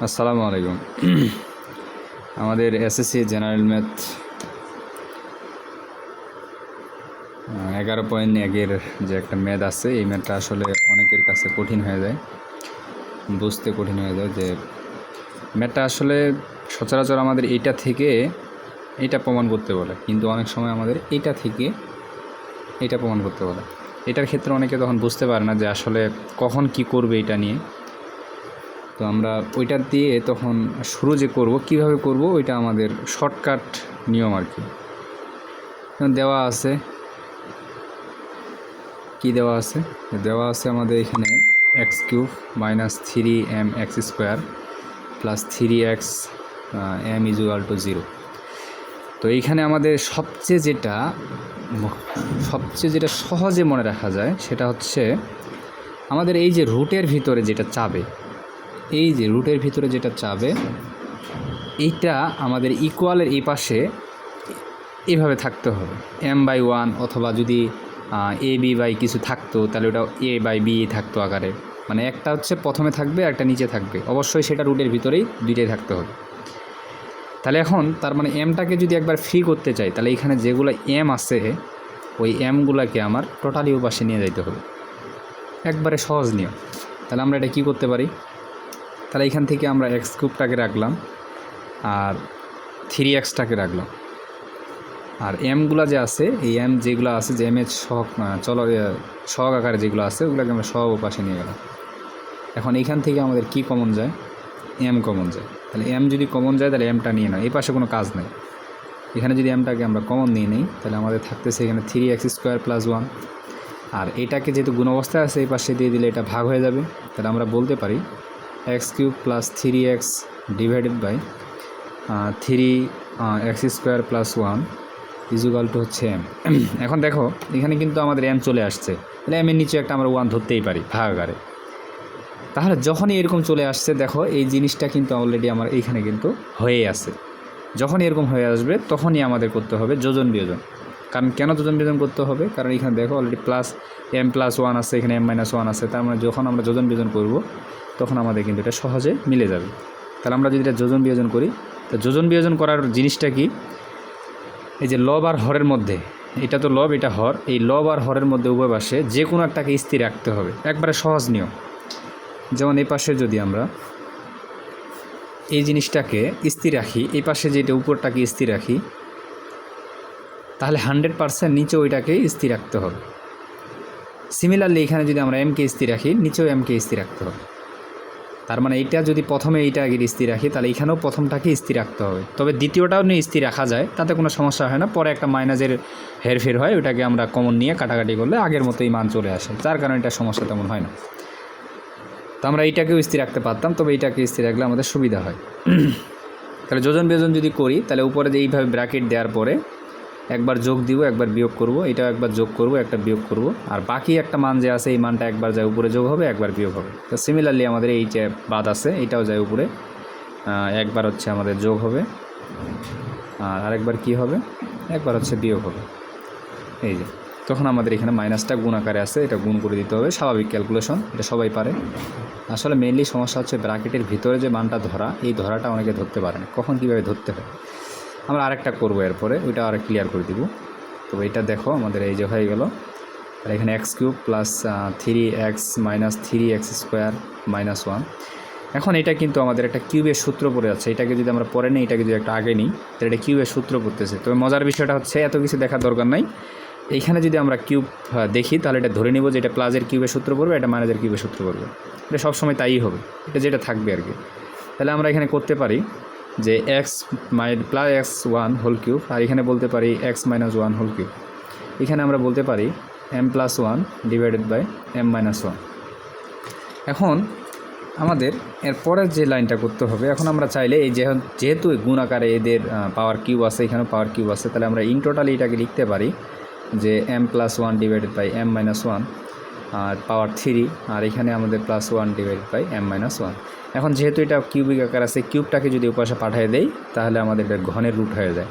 আসসালামু আলাইকুম। আমাদের এসএসসি জেনারেল ম্যাথ 11.1-এর যে একটা ম্যাথ আছে, এই ম্যাথটা আসলে অনেকের কাছে কঠিন হয়ে যায়, বুঝতে কঠিন হয়ে যায়। যে ম্যাথটা আসলে সচরাচর আমাদের এইটা থেকে এইটা প্রমাণ করতে বলে, কিন্তু অনেক সময় আমাদের এইটা থেকে এইটা প্রমাণ করতে বলে। এটার ক্ষেত্রে অনেকে তখন বুঝতে পারে না যে আসলে কখন কি করবে এটা নিয়ে। তো আমরা ওইটা দিয়ে তখন শুরু যে করব, কিভাবে করব, ওইটা আমাদের শর্টকাট নিয়ম আর কি। দেওয়া আছে, কি দেওয়া আছে? দেওয়া আছে আমাদের এখানে x³ - 3m(x² + 3x m = 0। তো এইখানে আমাদের সবচেয়ে যেটা সহজে মনে রাখা যায় সেটা হচ্ছে আমাদের এই যে রুটের ভিতরে যেটা চাবে, এইটা আমাদের ইকুয়ালের এই পাশে এইভাবে থাকতে হবে m/1, অথবা যদি a/b কিছু থাকতো তাহলে ওটা a/b থাকতো আকারে। মানে একটা হচ্ছে প্রথমে থাকবে, একটা নিচে থাকবে, অবশ্যই সেটা রুটের ভিতরেই দুইটাই থাকতে হবে। তাহলে এখন তার মানে এমটাকে যদি একবার ফ্রি করতে চাই, তাহলে এখানে যেগুলো এম আছে ওই এমগুলোকে আমার টোটালি ওপাশে নিয়ে যাইতে হবে। একবারে সহজ নিয়ম। তাহলে আমরা এটা কী করতে পারি? তাহলে এখান থেকে আমরা x³ রাখলাম আর 3xটাকে রাখলাম, আর এমগুলো যে আছে, এই এম যেগুলো আছে, যে এমের সহগ আকারে যেগুলো আছে, ওগুলোকে আমরা সব পাশে নিয়ে গেলাম। এখন এইখান থেকে আমাদের কি কমন যায়? এম কমন যায়। তাহলে এম যদি কমন যায় তাহলে এমটা নিয়ে নাও, এই পাশে কোনো কাজ নেই। এখানে যদি এমটাকে আমরা কমন নিয়ে নিই তাহলে আমাদের থাকতেছে এখানে 3x² + 1, আর এটাকে যেহেতু গুণ অবস্থায় আছে এই পাশে দিয়ে দিলে এটা ভাগ হয়ে যাবে। তাহলে আমরা বলতে পারি x³ + 3x / 3x² + 1 = হচ্ছে এম। এখন দেখো এখানে কিন্তু আমাদের এম চলে আসছে, তাহলে এমের নিচে একটা আমরা 1 ধরতেই পারি ভাগ আকারে। তাহলে যখনই এরকম চলে আসছে, দেখো এই জিনিসটা কিন্তু অলরেডি আমার এইখানে কিন্তু হয়ে আছে। যখনই এরকম হয়ে আসবে তখনই আমাদের করতে হবে যোজন বিয়োজন। কারণ কেন যোজন বিয়োজন করতে হবে? কারণ এখানে দেখো অলরেডি m+1 আছে, এখানে m-1 আছে। তার মানে যখন আমরা যোজন বিয়োজন করব তখন আমাদের কিন্তু এটা সহজে মিলে যাবে। তাহলে আমরা যদি এটা যোজন বিয়োজন করি, তো যোজন বিয়োজন করার জিনিসটা কি? এই যে লব আর হরের মধ্যে, এটা তো লব, এটা হর, এই লব আর হরের মধ্যে উভয় পাশে যে কোনো একটাকে স্থির রাখতে হবে। একবারে সহজ নিয়ম। যেমন এই পাশে যদি আমরা এই জিনিসটাকে স্থির রাখি, এই পাশে যেটা উপরটাকে স্থির রাখি, তাহলে 100% নিচে ওইটাকে স্থির রাখতে হবে। সিমিলারলি এখানে যদি আমরা এমকে স্থির রাখি, নিচেও এমকে স্থির রাখতে হবে। তার মানে এইটা যদি প্রথমে এইটা আগে স্থির রাখি, তাহলে এখানেও প্রথমটাকে স্থির রাখতে হবে। তবে দ্বিতীয়টাও নিয়ে স্থির রাখা যায়, তাতে কোনো সমস্যা হয় না। পরে একটা মাইনাসের হেরফের হয়, ওইটাকে আমরা কমন নিয়ে কাটাকাটি করলে আগের মতোই মান চলে আসে, যার কারণে এটা সমস্যা তেমন হয় না। তো আমরা এইটাকেও স্থির রাখতে পারতাম, তবে এইটাকে স্থির রাখলে আমাদের সুবিধা হয়। তাহলে যোজন বিয়োজন যদি করি, তাহলে উপরে যে এইভাবে ব্র্যাকেট দেওয়ার পরে একবার যোগ দিব, একবার বিয়োগ করব, এটাও একবার যোগ করব, একটা বিয়োগ করব, আর বাকি একটা মান যে আছে এই মানটা একবার যায় উপরে যোগ হবে, একবার বিয়োগ হবে। তো সিমিলারলি আমাদের এই যে বাদ আছে এটাও যায় উপরে, একবার হচ্ছে আমাদের যোগ হবে, আর আরেকবার কি হবে? একবার হচ্ছে বিয়োগ হবে। এই যে তখন আমাদের এখানে মাইনাসটা গুণ আকারে আছে, এটা গুণ করে দিতে হবে। স্বাভাবিক ক্যালকুলেশন, এটা সবাই পারে। আসলে মেইনলি সমস্যা হচ্ছে ব্র্যাকেটের ভিতরে যে মানটা ধরা, এই ধরাটা অনেকে ধরতে পারে না, কখন কীভাবে ধরতে হয়। আমরা আরেকটা করবো এরপরে, ওইটা আরেক ক্লিয়ার করে দিব। তো এটা দেখো আমাদের এই যে হয়ে গেল, আর এখানে x³ + 3x - 3x² - 1। এখন এটা কিন্তু আমাদের একটা কিউবের সূত্র পড়ে যাচ্ছে। এটাকে যদি আমরা পরে নিই, এটাকে যদি একটা আগে নিই, তাহলে এটা কিউবের সূত্র পড়তেছে। তবে মজার বিষয়টা হচ্ছে এত কিছু দেখার দরকার নাই। এইখানে যদি আমরা কিউব দেখি, তাহলে এটা ধরে নিব যে এটা প্লাসের কিউবের সূত্র পড়বে, এটা মাইনাসের কিউবের সূত্র পড়বে। এটা সবসময় তাই হবে, এটা যেটা থাকবে আর কি। তাহলে আমরা এখানে করতে পারি যে x + x1^3, আর এখানে বলতে পারি x - 1^3। এখানে আমরা বলতে পারি m+1 / m-1। এখন আমাদের এরপরের যে লাইনটা করতে হবে, এখন আমরা চাইলে এই যেহেতু গুণ আকারে এদের পাওয়ার কিউব আছে, এখানেও পাওয়ার কিউব আছে, তাহলে আমরা ইন টোটালি এটাকে লিখতে পারি যে m+1 / m-1 আর পাওয়ার 3, আর এখানে আমাদের +1 / m-1। এখন যেহেতু এটা কিউবিক আকার আছে, কিউবটাকে যদি উপাশে পাঠিয়ে দেই তাহলে আমাদের এটা ঘনের রুট হয়ে যায়।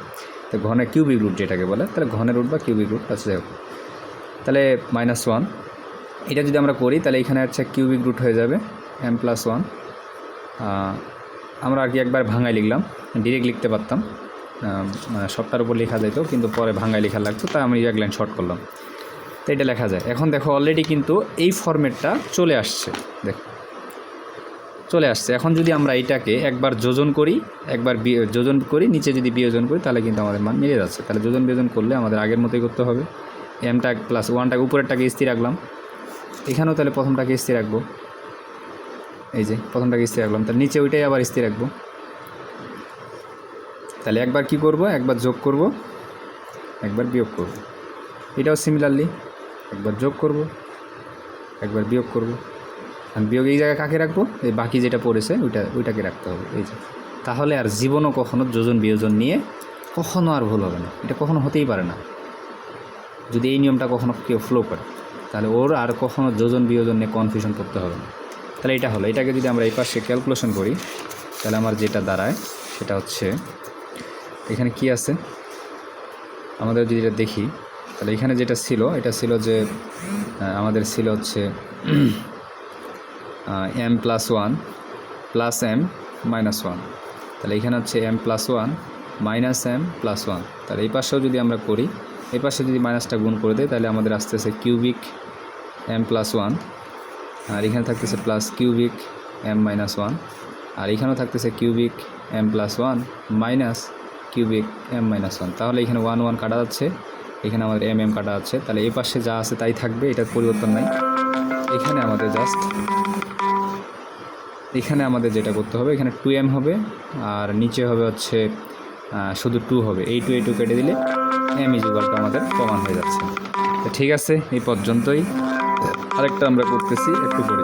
তো ঘনের কিউবিক রুট যেটাকে বলে, তাহলে ঘনের রুট বা কিউবিক রুট আছে। তাহলে -1 এটা যদি আমরা করি, তাহলে এখানে হচ্ছে কিউবিক রুট হয়ে যাবে m+1 আমরা আর কি একবার ভাঙায় লিখলাম, ডিরেক্ট লিখতে পারতাম, মানে সবটার উপর লেখা যেত, কিন্তু পরে ভাঙায় লেখা লাগতো, তাই আমি এক লাইন শর্ট করলাম। তো এটা লেখা যায়। এখন দেখো অলরেডি কিন্তু এই ফরম্যাটটা চলে আসছে, দেখো চলে আসছে। এখন যদি আমরা এইটাকে একবার যোজন করি, একবার যোজন করি, নিচে যদি বিয়োজন করি, তাহলে কিন্তু আমাদের মান মিলে যাচ্ছে। তাহলে যোজন বিয়োজন করলে আমাদের আগের মতোই করতে হবে। এমটা প্লাস ওয়ানটাকে উপরেরটাকে স্থির রাখলাম, এখানেও তাহলে প্রথমটাকে স্থির রাখবো, এই যে প্রথমটাকে স্থির রাখলাম, তাহলে নিচে ওইটাই আবার স্থির রাখবো। তাহলে একবার কি করব, একবার যোগ করব, একবার বিয়োগ করব। এটাও সিমিলারলি একবার যোগ করব, একবার বিয়োগ করব। আর বিয়োগ এই জায়গায় কাকে রাখবো, এই বাকি যেটা পড়েছে ওইটাকে রাখতে হবে, এই যে। তাহলে আর জীবনও কখনো যোজন বিয়োজন নিয়ে কখনো আর ভুল হবে না, এটা কখনো হতেই পারে না। যদি এই নিয়মটা কখনো কেউ ফলো করে, তাহলে ওর আর কখনো যোজন বিয়োজন নিয়ে কনফিউশন করতে হবে না। তাহলে এটা হলো, এটাকে যদি আমরা এই পাশে ক্যালকুলেশন করি, তাহলে আমার যেটা দাঁড়ায় সেটা হচ্ছে, এখানে কি আছে আমাদের যদি এটা দেখি, তাহলে এখানে যেটা ছিল, এটা ছিল যে আমাদের ছিল হচ্ছে m + 1 + m - 1। তাহলে এখানে হচ্ছে m + 1 - m + 1। তাহলে এই পাশেও যদি আমরা করি, এই পাশে যদি মাইনাসটা গুণ করে দেয়, তাহলে আমাদের আসতেছে কিউবিক m + 1, আর এখানে থাকতেছে প্লাস কিউবিক m - 1, আর এখানেও থাকতেছে cubic m + 1 minus cubic m - 1। তাহলে এখানে 1 1 কাটা যাচ্ছে, এখানে আমাদের m কাটা যাচ্ছে। তাহলে এই পাশে যা আছে তাই থাকবে, এটার পরিবর্তন নাই। এখানে আমাদের জাস্ট এখানে আমাদের যেটা করতে হবে, এখানে 2m হবে, আর নিচে হবে হচ্ছে শুধু 2 হবে। এই 2 কেটে দিলে m = আমাদের প্রমাণ হয়ে যাচ্ছে। তো ঠিক আছে, এই পর্যন্তই। আরেকটা আমরা করতেছি, একটু পরে।